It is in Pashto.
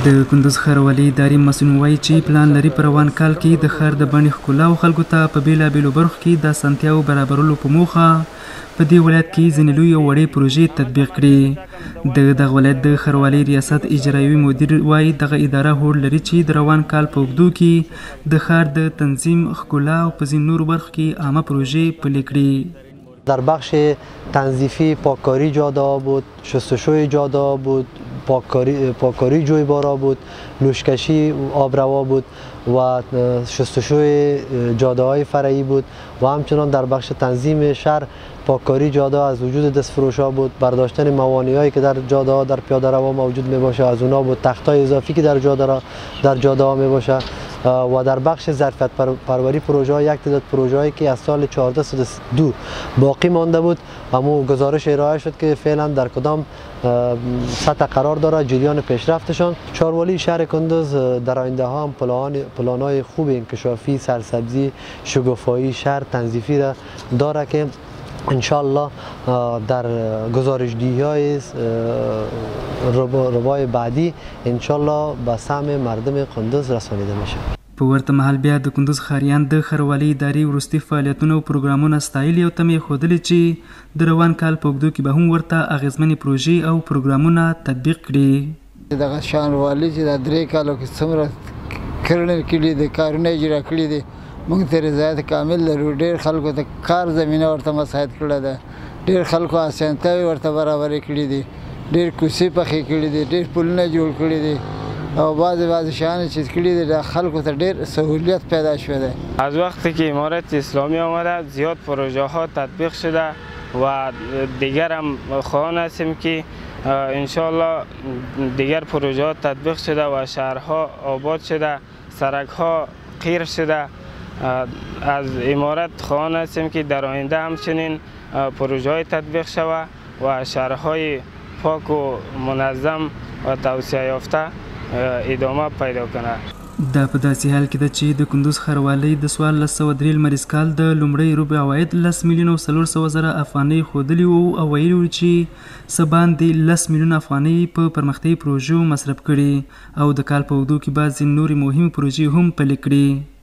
د کندوز ښاروالۍ اداري مسؤل وایي چې پلان لري په روان کال کې د ښار د بڼې ښکلا او خلکو ته په بېلابېلو برخو کې د اسانتیاوو برابرولو په موخه په دې ولایت کې ځینې لویې او وړې پروژې تطبیق کړي. د دغه ولایت د ښاروالۍ ریاست اجرایوي مدیر وایي دغه اداره هوډ لري چې د روان کال په اوږدو کې د ښار د تنظیم، ښکلا او په ځینو نورو برخو کې عامه پروژې پلي کړي. در بخش تنظیفی پاککاری جاده بود، شستشوی جاده بود، پاککاری جویبارا بود، لوشکشی آبروا بود و شستشوی جاده های فرعی بود و همچنان در بخش تنظیم شهر پاککاری جاده از وجود دستفروش ها بود، برداشتن موانعی هایی که در جاده ها در پیاده روا موجود می باشه از اونا بود، تخت های اضافی که در جاده ها می باشه و در بخش ظرفیت پروری پروژه ها یک تعداد پروژه هایی که از سال 1402 باقی مانده بود اما گزارش ارائه شد که فعلا در کدام سطح قرار داره جریان پیشرفتشان. ښاروالي شهر کندوز در آینده ها هم پلان‌های خوب انکشافی، سرسبزی، شگفت‌های شهر تنظیفی را داره که انشالله در گزارش‌دهی های روای بعدی انشالله به سهم مردم کندوز رسانیده میشه. په ورته مهال بیا د کندوز ښاریان د ښاروالۍ ادارې وروستي فعالیتونه او پروګرامونه ستایلي او تمې ښودلې چې د روان کال په اوږدو کې به هم ورته اغېزمنې پروژې او پروګرامونه تطبیق کړي. دغه ښاروالي چې د 3 کالو کې څومره کړنې کړي دي، کارونه اجرا کړي دي، موږ ته رضایت کامل لرو. ډېر خلکو ته کار زمینه ورته مساعد کړې ده، ډېر خلکو اسانتیاوې ورته برابرې کړي دي، ډېر کوڅې پخې کړي دي، ډېر پلونه جوړ کړي دي او بعضی شیان چې کړي دي د خلکو ته ډېر سهولیت پیدا شوه ده. از وقتی که امارت اسلامی آمده زیاد پروژه ها تطبیق شده و دیگر هم خواهان هستیم که انشالله دیگر پروژه ها تطبیق شده و شهرها آباد شده، سرک ها قیر شده. از امارت خواهان هستیم که در آینده همچنین پروژه های تطبیق شود و شهرهای پاک و منظم و توسعه یافته ادامه پیدا کنه. دا په داسې حال کې ده چې د کندوز ښاروالۍ د 1403 لمریز کال د لومړۍ ربع عواید 10 میلیونه او 400 زره افغانۍ ښودلي وو او ویلي وو چې څه باندې 10 میلیونه افغانۍ په پرمختیایي پروژو مصرف کړي او د کال په اوږدو کې به ځینې نورې مهمې پروژې هم پلي کړي.